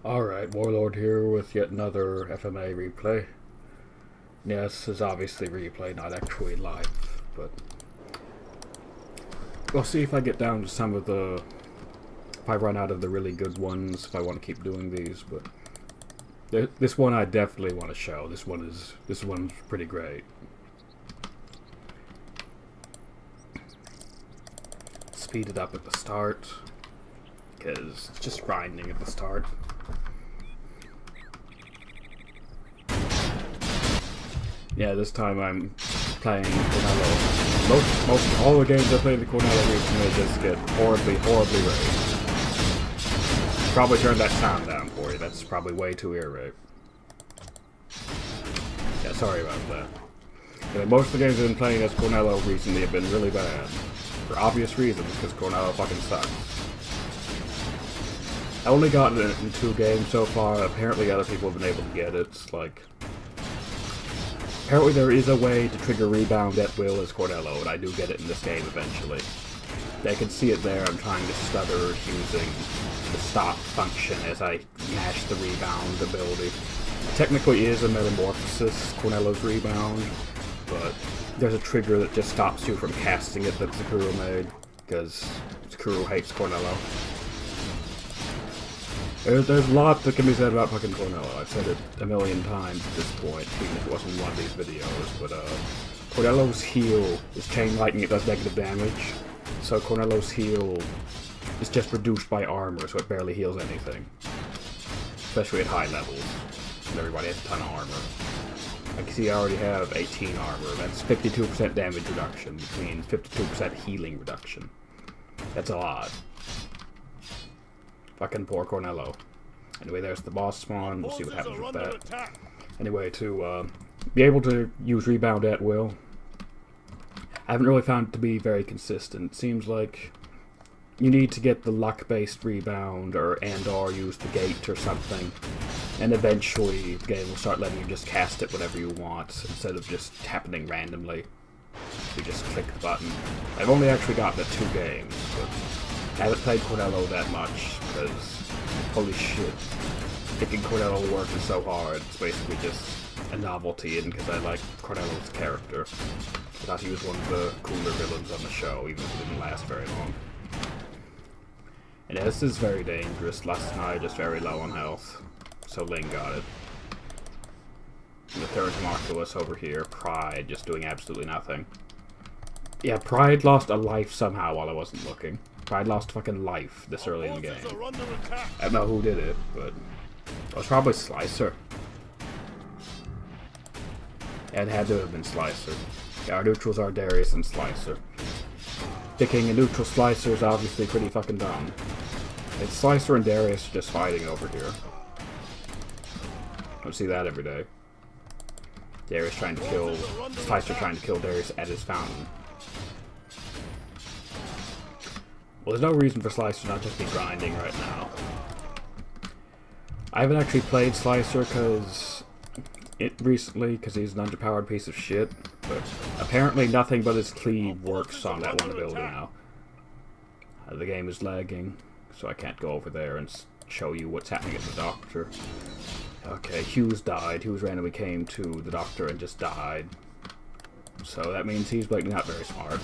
Alright, Warlord here with yet another FMA replay. Yes, this is obviously replay, not actually live, but we'll see if I get down to some of the... if I run out of the really good ones, if I want to keep doing these, but... this one I definitely want to show. This one's pretty great. Speed it up at the start, because it's just grinding at the start. Yeah, this time I'm playing Cornello. Most all the games I play the Cornello recently just get horribly raised. Probably turn that sound down for you. That's probably way too ear rape. Yeah, sorry about that. Yeah, most of the games I've been playing as Cornello recently have been really bad. For obvious reasons, because Cornello fucking sucks. I only gotten it in 2 games so far. Apparently other people have been able to get it. Like... apparently there is a way to trigger rebound at will as Cornello, and I do get it in this game eventually. They can see it there. I'm trying to stutter using the stop function as I mash the rebound ability. Technically it is a metamorphosis, Cornello's rebound, but there's a trigger that just stops you from casting it that Zakuro made, because Zakuro hates Cornello. There's a lot that can be said about fucking Cornello. I've said it a million times at this point, even if it wasn't in one of these videos, but Cornello's heal is chain lightning, it does negative damage, so Cornello's heal is just reduced by armor, so it barely heals anything. Especially at high levels, and everybody has a ton of armor. I can see I already have 18 armor, that's 52% damage reduction, which means 52% healing reduction. That's a lot. Fucking poor Cornello. Anyway, there's the boss spawn. We'll see what happens with that. Anyway, to be able to use rebound at will, I haven't really found it to be very consistent. It seems like you need to get the luck-based rebound or use the gate or something, and eventually the game will start letting you just cast it whenever you want instead of just happening randomly. You just click the button. I've only actually gotten it 2 games, but I haven't played Cornello that much, because, holy shit, making Cornello work is so hard. It's basically just a novelty, and because I like Cornello's character. I thought he was one of the cooler villains on the show, even if it didn't last very long. And yeah, this is very dangerous. Les and I are just very low on health, so Ling got it. And the third Marculus over here, Pride, just doing absolutely nothing. Yeah, Pride lost a life somehow while I wasn't looking. Pride lost fucking life this early in the game. I don't know who did it, but it was probably Slicer. Yeah, it had to have been Slicer. Yeah, our neutrals are Darius and Slicer. Picking a neutral Slicer is obviously pretty fucking dumb. It's Slicer and Darius just fighting over here. Don't see that every day. Darius trying to kill... Slicer trying to kill Darius at his fountain. Well, there's no reason for Slicer to not just be grinding right now. I haven't actually played Slicer recently because he's an underpowered piece of shit, but apparently nothing but his cleave works on that one ability now. The game is lagging, so I can't go over there and show you what's happening at the doctor. Okay, Hughes died. Hughes randomly came to the doctor and just died. So that means he's like not very smart.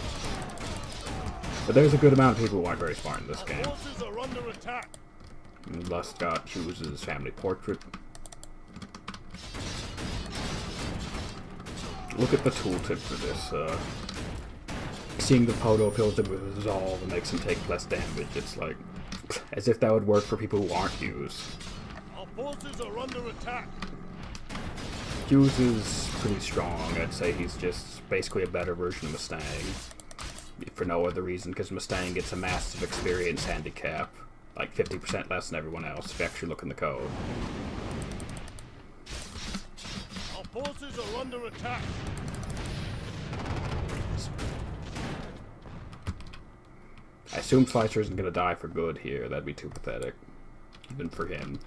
But there's a good amount of people who aren't very smart in this game. Lust got Hughes' family portrait. Look at the tooltip for this. Seeing the photo fills him with resolve and makes him take less damage. It's like, as if that would work for people who aren't Hughes. Our forces are under attack. Hughes is pretty strong. I'd say he's just basically a better version of Mustang. For no other reason, because Mustang gets a massive experience handicap. Like 50% less than everyone else, if you actually look in the code. Our forces are under attack. I assume Slicer isn't going to die for good here. That'd be too pathetic. Even for him.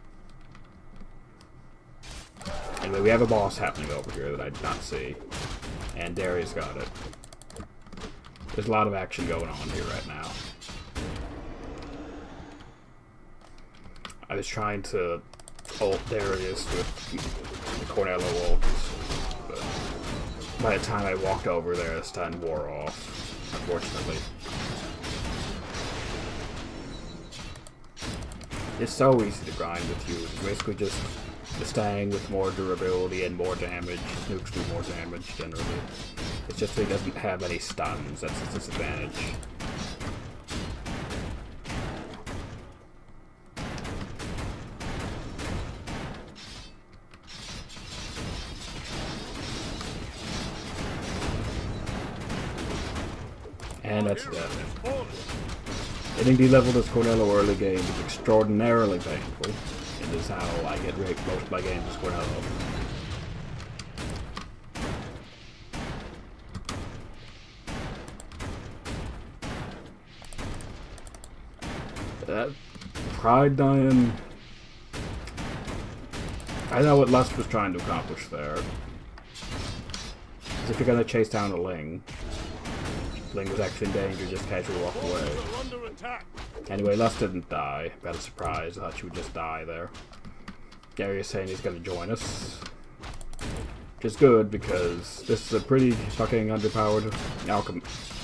Anyway, we have a boss happening over here that I did not see. And Darius got it. There's a lot of action going on here right now. I was trying to ult Darius with the Cornello ult. But by the time I walked over there, the stun wore off, unfortunately. It's so easy to grind with you. It's basically just staying with more durability and more damage. Nukes do more damage generally. It's just that he doesn't have any stuns. That's his disadvantage. And that's death. Getting de-leveled as Cornello early game is extraordinarily painful. It is how I get raped most of my games as Cornello. Pride dying. I know what Lust was trying to accomplish there. If you're gonna chase down a Ling, Ling was actually in danger, just casually walk away. Anyway, Lust didn't die. Got a surprise. I thought she would just die there. Darius saying he's gonna join us. Which is good, because this is a pretty fucking underpowered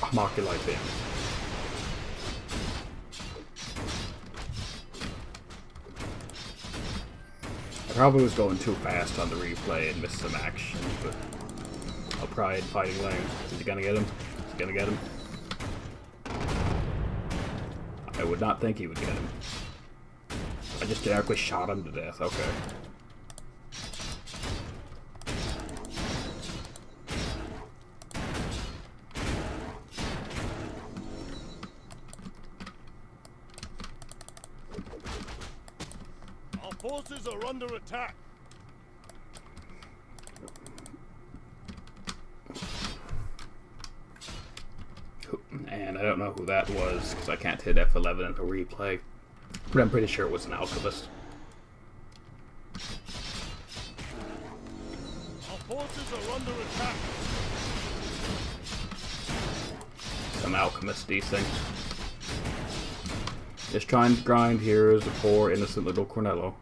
Homunculite thing. I probably was going too fast on the replay and missed some action, but I'll Pride fighting Ling. Is he gonna get him? Is he gonna get him? I would not think he would get him. I just generically shot him to death. Okay. Our forces are under attack. And I don't know who that was, because I can't hit F11 in a replay. But I'm pretty sure it was an Alchemist. Our forces are under attack. Some Alchemist-y thing. Just trying to grind here as a poor, innocent little Cornello.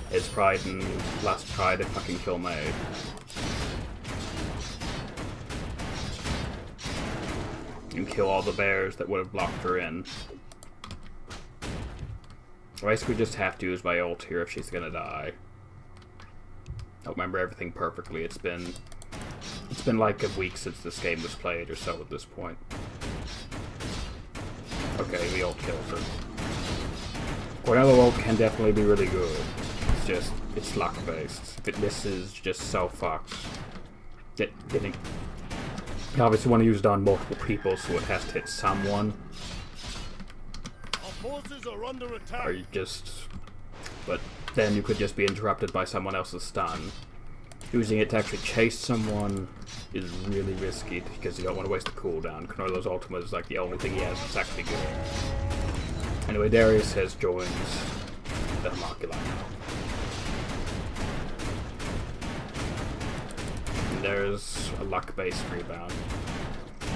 His pride and Lust tried to fucking kill May. And kill all the bears that would have blocked her in. I basically just have to use my ult here if she's gonna die. I don't remember everything perfectly. It's been like a week since this game was played or so at this point. Okay, the ult kills her. Cornello ult can definitely be really good. It's just, it's luck based. If it misses, just so fucked. Getting. You obviously want to use it on multiple people, so it has to hit someone. Our forces are under attack. Or you just... But then you could just be interrupted by someone else's stun. Using it to actually chase someone is really risky, because you don't want to waste the cooldown. Cornello's ultimate is like the only thing he has that's actually good. Anyway, Darius has joined the Homunculite now. There's a luck-based rebound.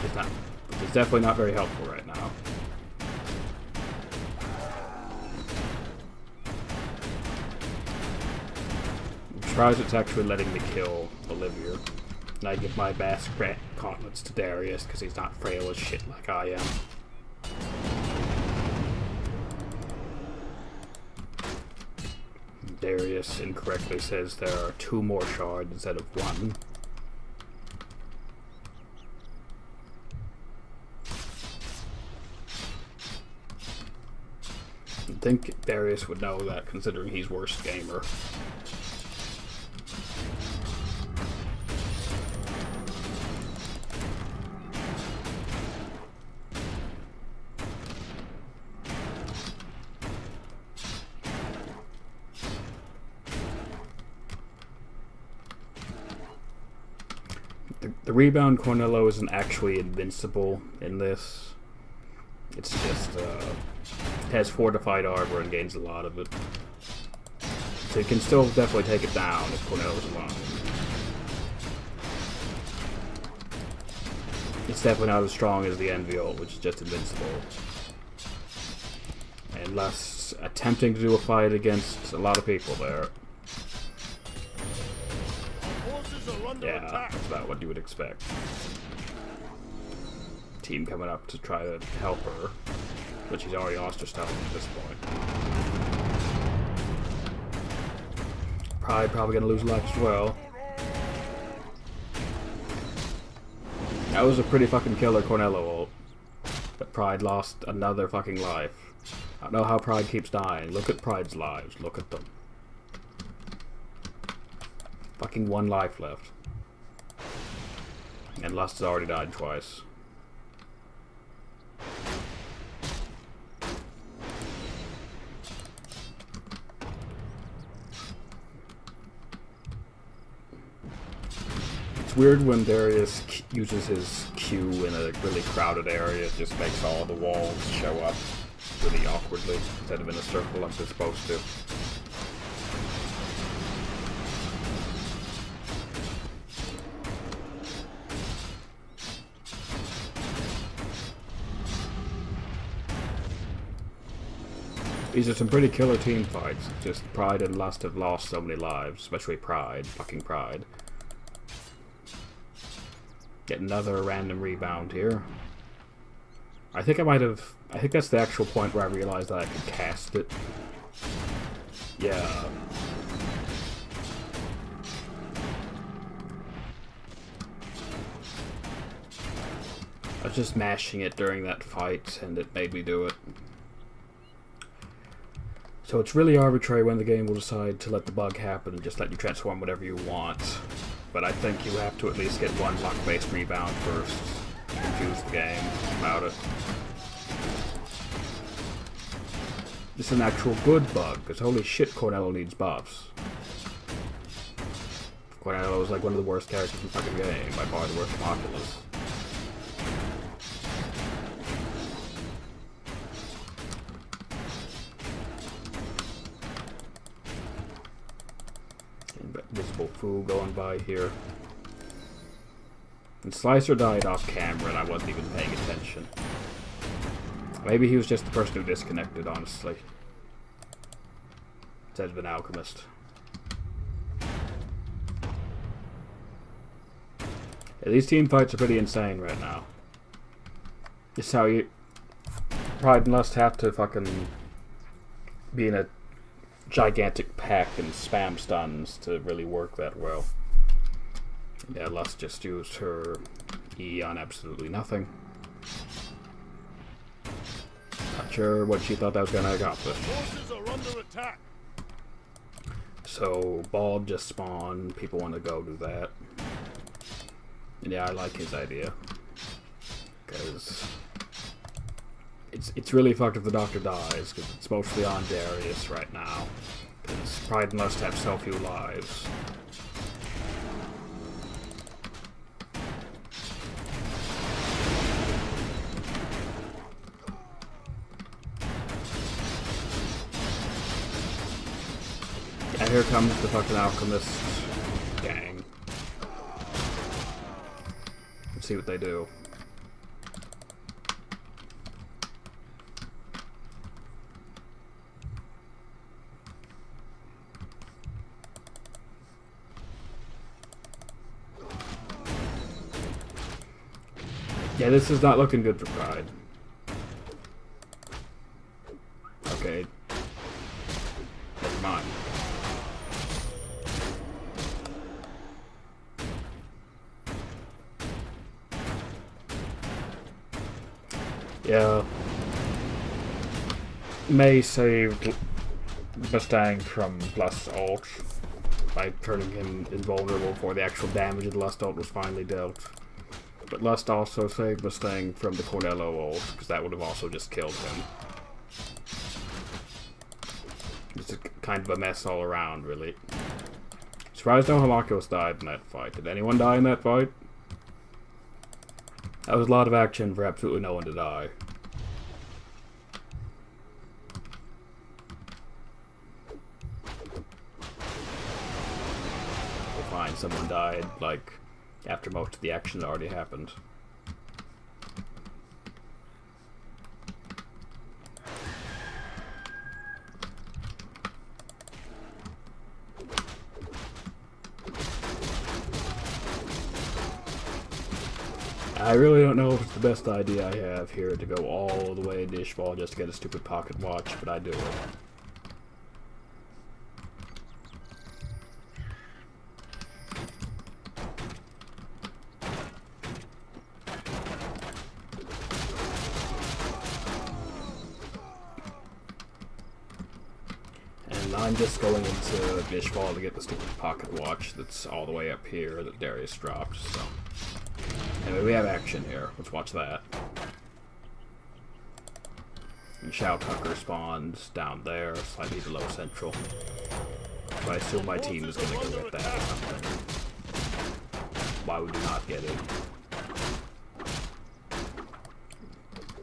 It's definitely not very helpful right now. I'm surprised it's actually letting me kill Olivia. And I give my best gauntlets to Darius because he's not frail as shit like I am. Darius incorrectly says there are 2 more shards instead of 1. I think Darius would know that, considering he's worst gamer. The rebound Cornello isn't actually invincible in this. It's just, has fortified armor and gains a lot of it. So you can still definitely take it down if Cornello's alone. It's definitely not as strong as the Envy ult, which is just invincible. And Lust attempting to do a fight against a lot of people there. Yeah, that's about what you would expect. Team coming up to try to help her, but she's already lost her stuff at this point. Pride probably gonna lose life as well. That was a pretty fucking killer Cornello ult. But Pride lost another fucking life. I don't know how Pride keeps dying. Look at Pride's lives. Look at them. Fucking 1 life left. And Lust has already died twice. It's weird when Darius uses his Q in a really crowded area. It just makes all the walls show up really awkwardly instead of in a circle like they're supposed to. These are some pretty killer team fights. Just Pride and Lust have lost so many lives, especially Pride. Fucking Pride. Get another random rebound here. I think that's the actual point where I realized that I could cast it. Yeah. I was just mashing it during that fight, and it made me do it. So it's really arbitrary when the game will decide to let the bug happen and just let you transform whatever you want. But I think you have to at least get 1 luck-based rebound first to confuse the game about it. This is an actual good bug, because holy shit, Cornello needs buffs. Cornello is like one of the worst characters in the fucking game, by far the worst populace. Invisible Foo going by here. And Slicer died off camera and I wasn't even paying attention. Maybe he was just the person who disconnected, honestly. Instead of an Alchemist. Yeah, these team fights are pretty insane right now. This is how you... Pride and Lust have to fucking be in a gigantic pack and spam stuns to really work that well. Yeah, Lust just used her E on absolutely nothing. Not sure what she thought that was going to accomplish. Forces are under attack. So, Bald just spawned. People want to go do that. And yeah, I like his idea. Because it's really fucked if the Doctor dies, because it's mostly on Darius right now. Because Pride must have so few lives. Yeah, here comes the fucking Alchemist gang. Let's see what they do. Yeah, this is not looking good for Pride. Okay. Never mind. Yeah. May saved Mustang from Lust's ult by turning him invulnerable before the actual damage of the Lust ult was finally dealt. But Lust also saved Mustang from the Cornello ult, because that would have also just killed him. It's a kind of a mess all around, really. Surprised no Halakos died in that fight. Did anyone die in that fight? That was a lot of action for absolutely no one to die. Well, fine, someone died, like, after most of the action had already happened. I really don't know if it's the best idea I have here to go all the way to Ishval just to get a stupid pocket watch, but I do it. And I'm just going into Ishval to get the stupid pocket watch that's all the way up here that Darius dropped, so... Anyway, we have action here. Let's watch that. And Shao Tucker spawns down there, slightly below Central. So I assume my team is going to go get that or something. Why would we not get it?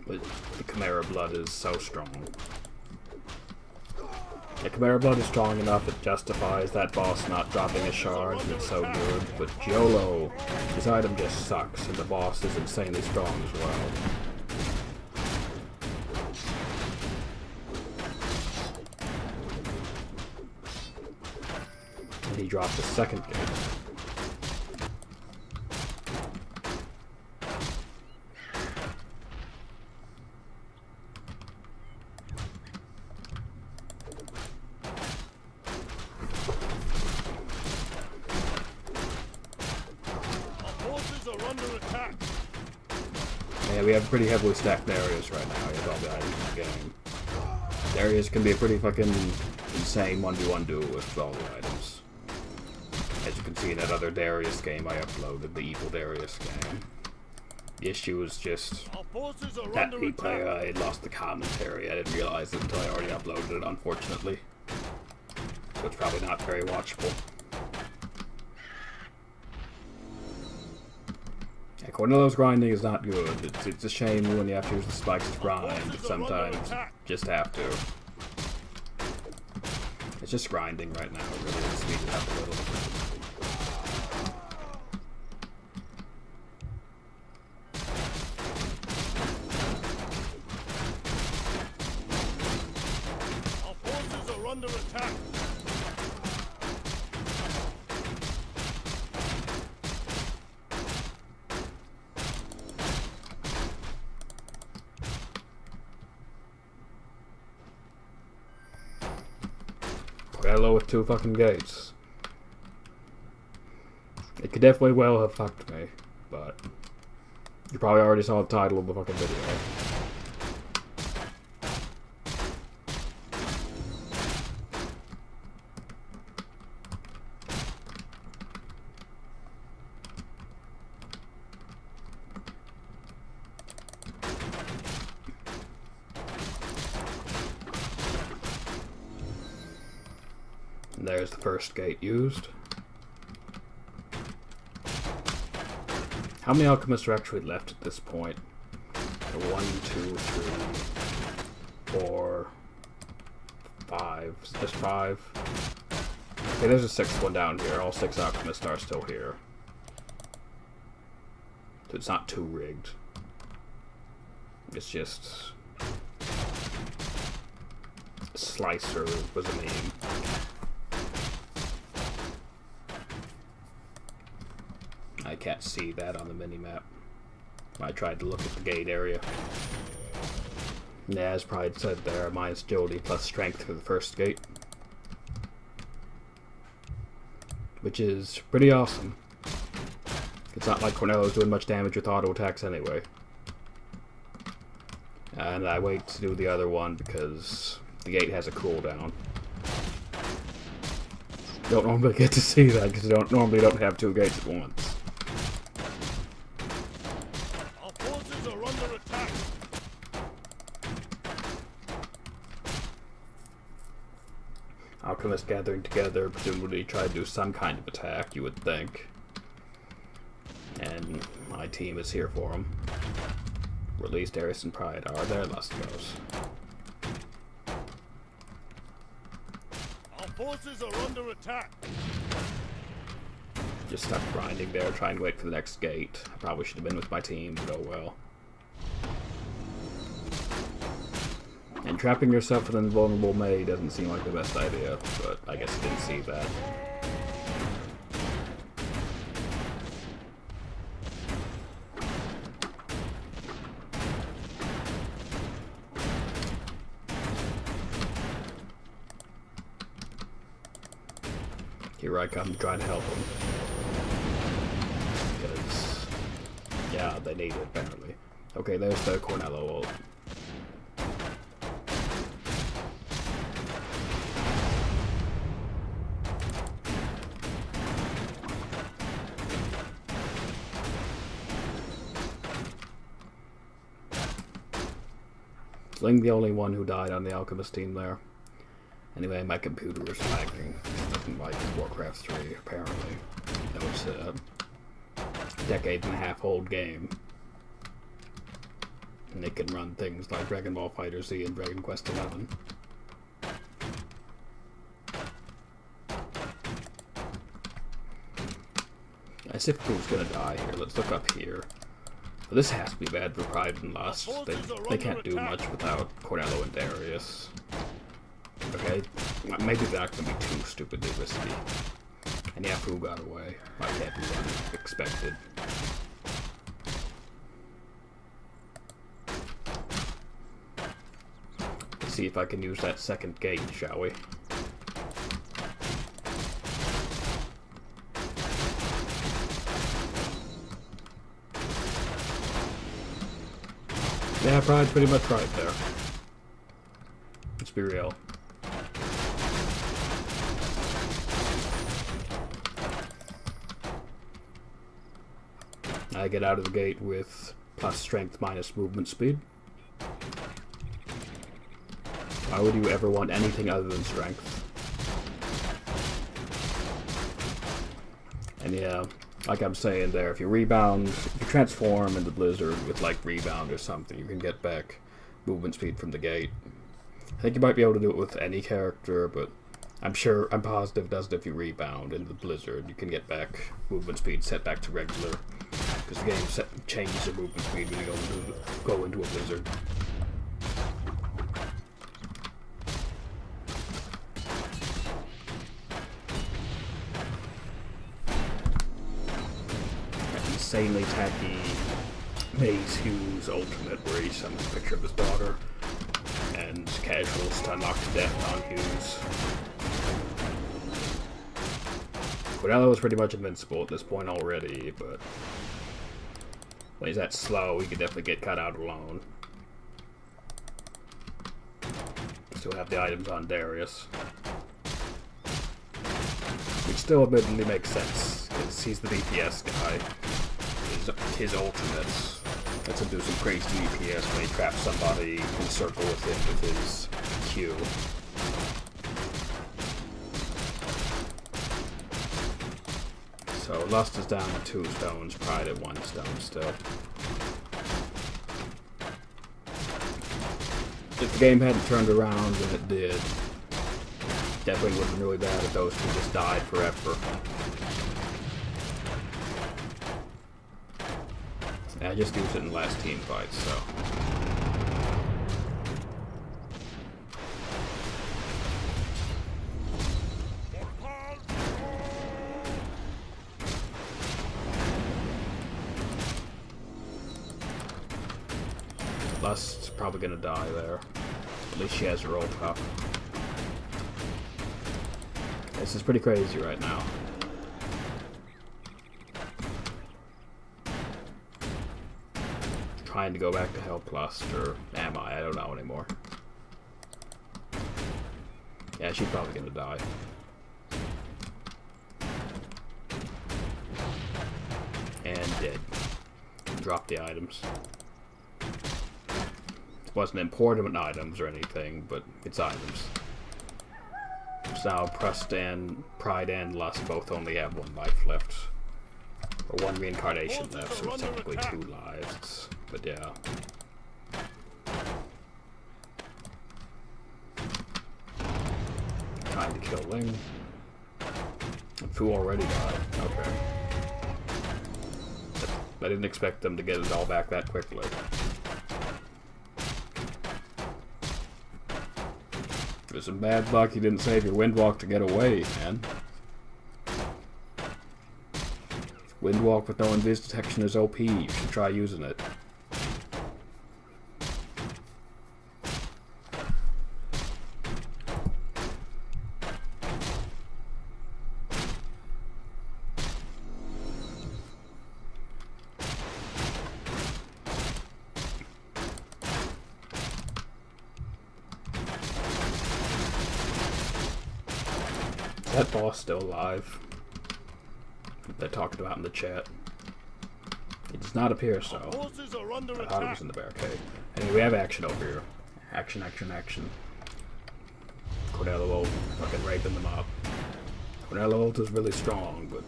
But the Chimera Blood is so strong. The Chimera Blood is strong enough it justifies that boss not dropping a shard, and it's so good, but Giolo, his item just sucks, and the boss is insanely strong as well. And he dropped the second gate. Yeah, we have pretty heavily stacked Darius right now. He has all the items in the game. Darius can be a pretty fucking insane 1v1 duel with all the items. As you can see in that other Darius game I uploaded, the Evil Darius game. The issue is just that replay, I had lost the commentary. I didn't realize it until I already uploaded it, unfortunately. So it's probably not very watchable. Yeah, Cornello's grinding is not good. It's a shame when you have to use the spikes to grind, but sometimes you just have to. It's just grinding right now, really. Let's speed it up a little. Our forces are under attack. Cornello with 2 fucking gates. It could definitely well have fucked me, but you probably already saw the title of the fucking video. And there's the first gate used. How many alchemists are actually left at this point? 1, 2, 3, 4, 5. Is it just 5? Okay, there's a 6th one down here. All 6 alchemists are still here. So it's not too rigged. It's just... Slicer was a meme. I can't see that on the minimap. I tried to look at the gate area. Yeah, as Pride said there, minus agility plus strength for the first gate. Which is pretty awesome. It's not like Cornello's doing much damage with auto attacks anyway. And I wait to do the other one because the gate has a cooldown. Don't normally get to see that because you normally don't have 2 gates at once. Alchemists gathering together, presumably try to do some kind of attack, you would think. And my team is here for them. Or at least Darius and Pride are. There Lust goes. Our forces are under attack. Just stuck grinding there, trying to wait for the next gate. I probably should have been with my team, but oh well. And trapping yourself with an invulnerable May doesn't seem like the best idea, but I guess I didn't see that. Here I come trying to help them. Because, yeah, they need it, apparently. Okay, there's the Cornello ult. Ling the only one who died on the Alchemist team there. Anyway, my computer is lagging. It doesn't like Warcraft 3, apparently. You know, it's a decade and a half old game. And they can run things like Dragon Ball FighterZ and Dragon Quest XI. As if who's gonna die here. Let's look up here. Well, this has to be bad for Pride and Lust. They can't do much without Cornello and Darius. Okay, maybe that could be too stupidly risky. And yeah, Fu got away. I can't be unexpected. Let's see if I can use that second gate, shall we? Yeah, Pride's pretty much right there. Let's be real. I get out of the gate with plus strength minus movement speed. Why would you ever want anything other than strength? And yeah, like I'm saying there, if you rebound, if you transform into Blizzard with like rebound or something, you can get back movement speed from the gate. I think you might be able to do it with any character, but I'm positive it does it if you rebound into the Blizzard. You can get back movement speed set back to regular, because the game changes the movement speed when you go into a Blizzard. Insanely tacky Maze Hughes ultimate where he sends a picture of his daughter and casuals to unlock to death on Hughes. Cornello is pretty much invincible at this point already, but when he's that slow, he could definitely get cut out alone. Still have the items on Darius, which still admittedly makes sense, because he's the DPS guy. His ultimates lets him do some crazy DPS when he traps somebody in circle with him with his Q. So Lust is down to 2 stones, Pride at 1 stone still. If the game hadn't turned around when it did, definitely would have been really bad if those two just died forever. I just used it in the last team fight, so. Lust's probably gonna die there. At least she has her ult up. This is pretty crazy right now. Trying to go back to help Lust, or am I? I don't know anymore. Yeah, she's probably gonna die. And dead. Drop the items. It wasn't important items or anything, but it's items. So now Pride and Lust both only have 1 life left. Or 1 reincarnation left, so it's technically 2 lives. But yeah. Trying to kill Ling. Fu already died. Okay. I didn't expect them to get it all back that quickly. It was some bad luck you didn't save your Windwalk to get away, man. Windwalk with no invis detection is OP. You should try using it. that boss still alive? They're talking about in the chat. It does not appear so. Forces are under I thought it was in the barricade. Anyway, we have action over here. Action, action, action. Cornello fucking raping them up. Cornello is really strong, but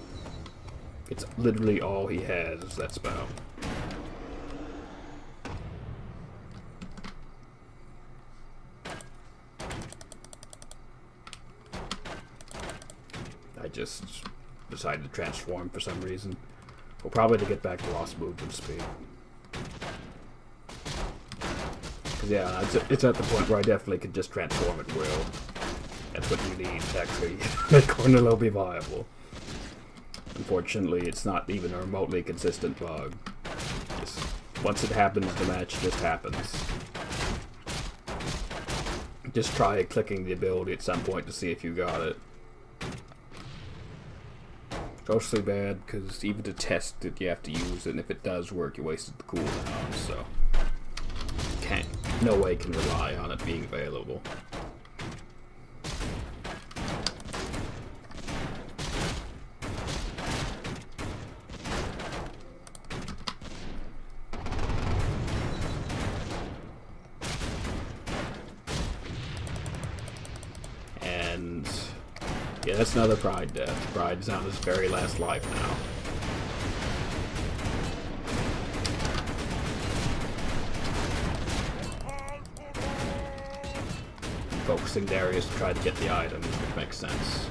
it's literally all he has is that spell. I just decided to transform for some reason. Well, probably to get back to lost movement speed. Cause yeah, it's at the point where I definitely could just transform at will. That's what you need to actually make Cornello be viable. Unfortunately, it's not even a remotely consistent bug. Just once it happens, the match just happens. Just try clicking the ability at some point to see if you got it. Mostly bad, because even to test it, you have to use it, and if it does work, you wasted the cooldown, so... no way can rely on it being available. And... yeah, that's another Pride death. Pride is on his very last life now. Focusing Darius to try to get the items, which makes sense.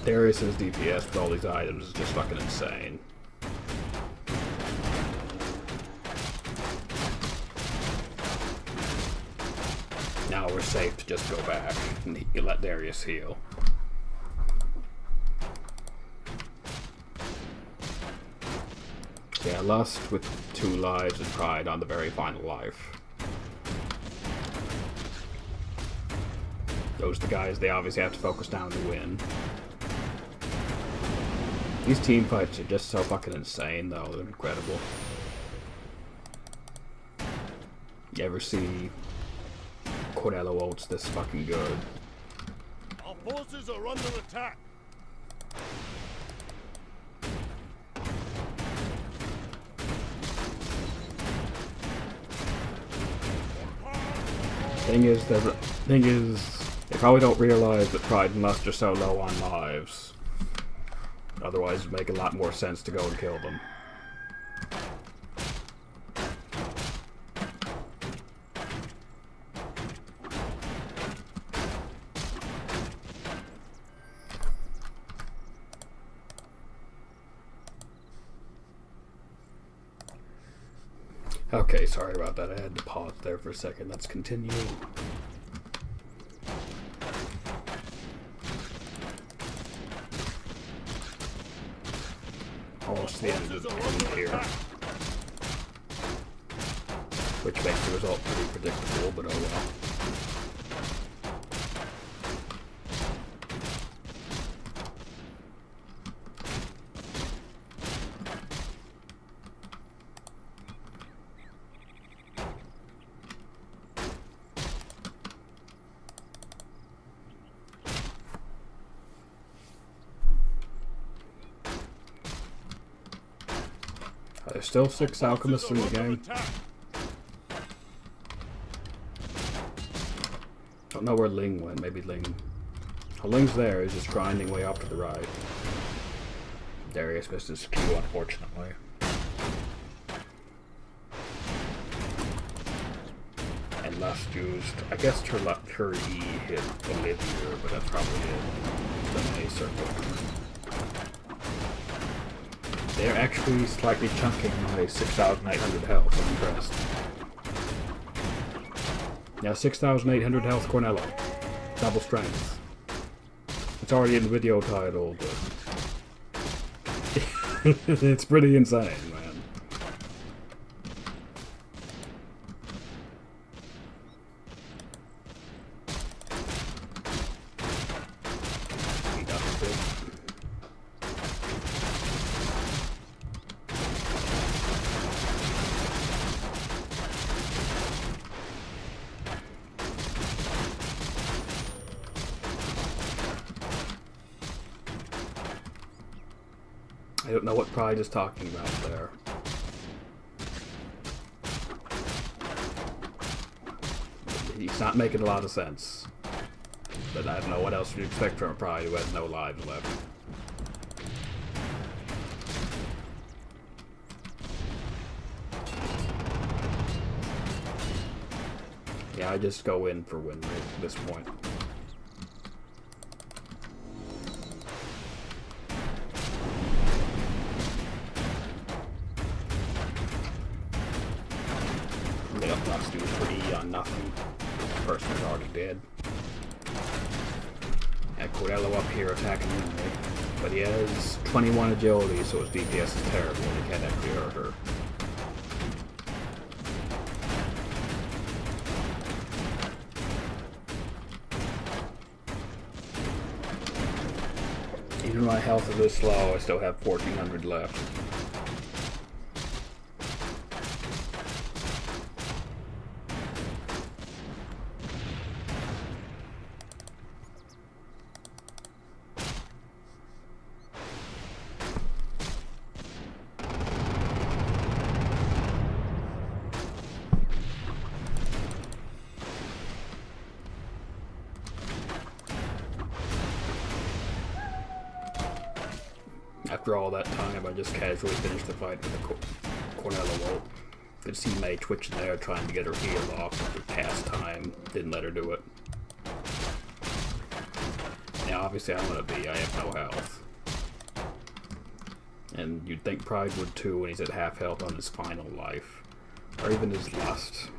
Darius's DPS with all these items is just fucking insane. Now we're safe to just go back and let Darius heal. Yeah, Lust with 2 lives and Pride on the very final life. Those are the guys they obviously have to focus down to win. These team fights are just so fucking insane, though. They're incredible. You ever see Cornello ults this fucking good? Our forces are under attack. Thing is, they probably don't realize that Pride and Lust are so low on lives. Otherwise, it would make a lot more sense to go and kill them. Okay, sorry about that. I had to pause there for a second. Let's continue. Almost the end of the game here. Which makes the result pretty predictable, but oh well. There's still 6 Alchemists in the game. Don't know where Ling went. Maybe Ling... oh, Ling's there. He's just grinding way off to the right. Darius missed his Q, unfortunately. And Lust used... I guess her E hit Olivia, but that's probably it. The A circle. They're actually slightly chunking my 6,800 health. I'm impressed. Yeah, 6,800 health Cornello. Double strength. It's already in the video title, but... it's pretty insane, man. I don't know what Pride is talking about there. He's not making a lot of sense. But I don't know what else you'd expect from a Pride who has no lives left. Yeah, I just go in for win rate at this point. Yep, last dude's pretty on nothing. Person is already dead. And Cornello up here attacking me. But he has 21 agility, so his DPS is terrible and he can't actually hurt her. Even my health is this low, I still have 1400 left. After all that time, I just casually finished the fight with the Cornello ult. Could see May twitching there, trying to get her heal off after cast time. Didn't let her do it. Now, obviously, I'm gonna be. I have no health. And you'd think Pride would too when he's at half health on his final life. Or even his last.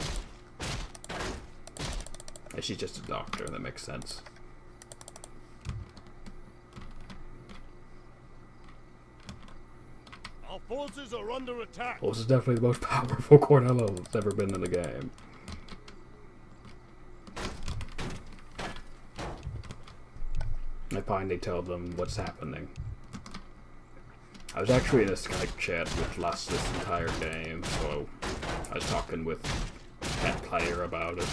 And she's just a doctor, that makes sense. Our forces are under attack. Well, this is definitely the most powerful Cornello that's ever been in the game. I finally tell them what's happening. I was actually in a Skype chat with Les this entire game, so I was talking with that player about it.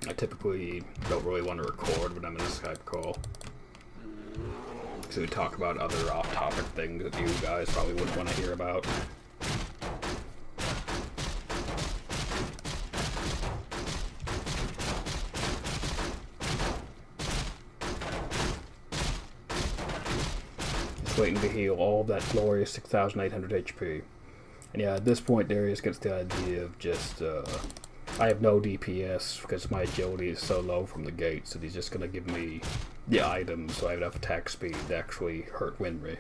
I typically don't really want to record when I'm in a Skype call. So we talk about other off-topic things that you guys probably wouldn't want to hear about. Just waiting to heal all of that glorious 6,800 HP. And yeah, at this point Darius gets the idea of just, I have no DPS because my agility is so low from the gate, so he's just going to give me the items so I have enough attack speed to actually hurt Winry.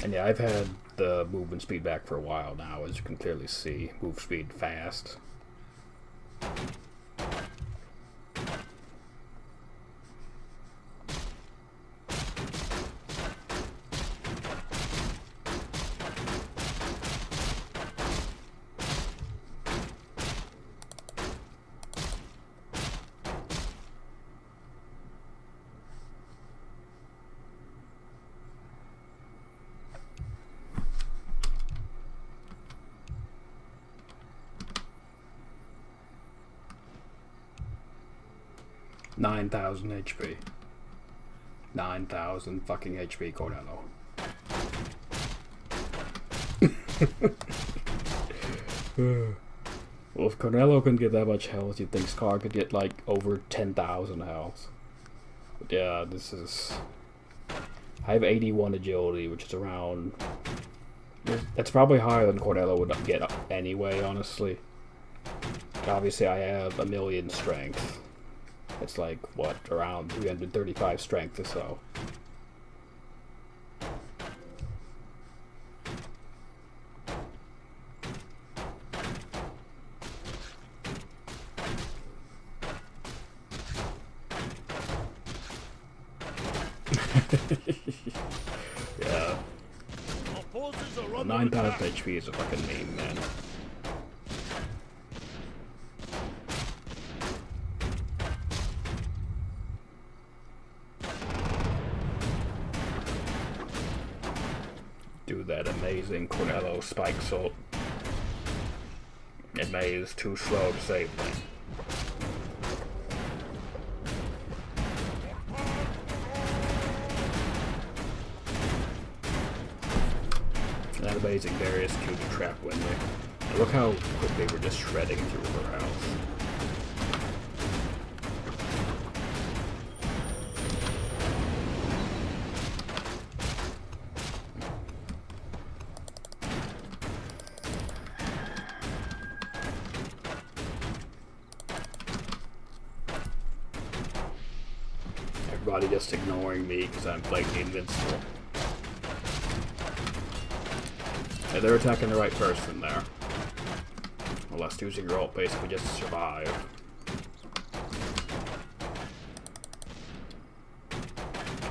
And yeah, I've had the movement speed back for a while now, as you can clearly see. Move speed fast. $9,000 HP. 9,000 fucking HP, Cornello. Well, if Cornello can get that much health, you'd think Scar could get like over 10,000 health. But yeah, this is... I have 81 agility, which is around... That's probably higher than Cornello would get anyway, honestly. Obviously, I have 1,000,000 strength. It's like, what, around 335 strength or so. Yeah. Well, 9,000 HP is a fucking meme, man. Do that amazing Cornello spike salt. And May is too slow to save me. That amazing Darius killed the trap window. And look how quickly we're just shredding through her house. Everybody just ignoring me because I'm blatantly invincible. Yeah, they're attacking the right person there. Unless using your ult basically just to survive.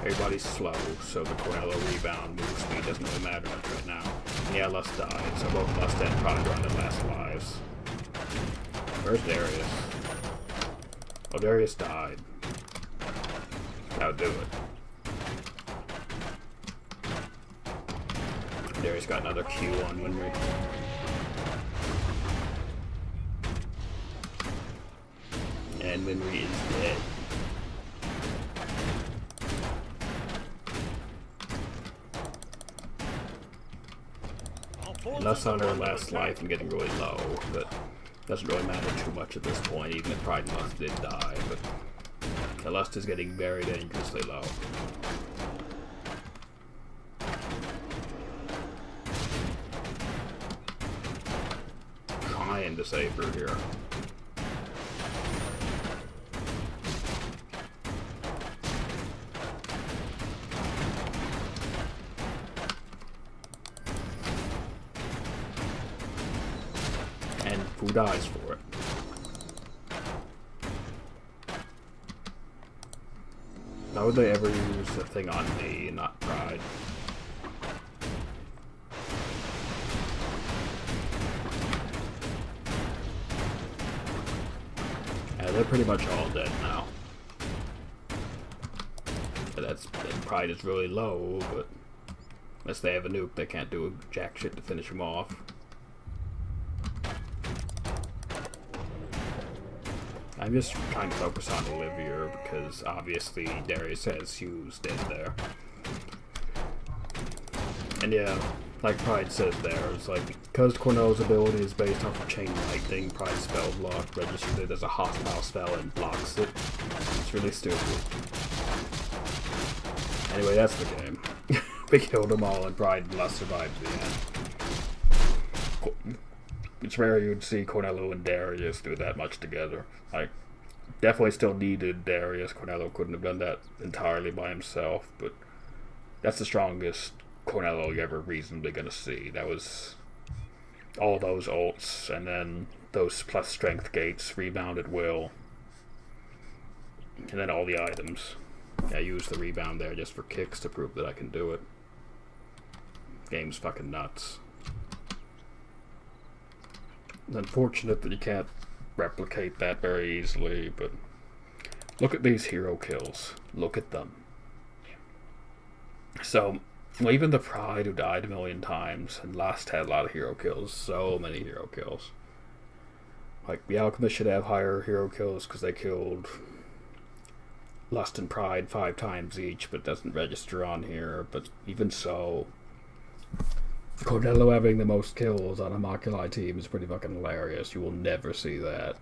Everybody's slow, so the Cornello rebound move speed doesn't really matter much right now. Yeah, Lust died, so both Lust and Pride are on their last lives. Where's Darius? Oh, Darius died. That'll do it. Darius got another Q on Winry. And Winry is dead. Lust on her last life and getting really low, but doesn't really matter too much at this point, even if Pride and Lust did die, but the Lust is getting very dangerously low. Trying to save her here. And who dies for it? How would they ever use the thing on me and not Pride? Yeah, they're pretty much all dead now. Pride is really low, but unless they have a nuke, they can't do jack shit to finish them off. I'm just trying to focus on Olivia because obviously Darius has used it there. And yeah, like Pride said there, it's like, because Cornell's ability is based off of Chain Lightning, Pride's spell block registers it as a hostile spell and blocks it. It's really stupid. Anyway, that's the game. We killed them all and Pride and Lust survived the end. It's rare you'd see Cornello and Darius do that much together. I definitely still needed Darius. Cornello couldn't have done that entirely by himself, but that's the strongest Cornello you're ever reasonably gonna see. That was all those ults, and then those plus strength gates, rebound at will, and then all the items. I used the rebound there just for kicks to prove that I can do it. Game's fucking nuts. It's unfortunate that you can't replicate that very easily, but look at these hero kills. Look at them. So, well, even the Pride who died a million times and Lust had a lot of hero kills. So many hero kills. Like, the Alchemist should have higher hero kills because they killed Lust and Pride 5 times each, but it doesn't register on here. But even so, Cornello having the most kills on a Maculae team is pretty fucking hilarious. You will never see that.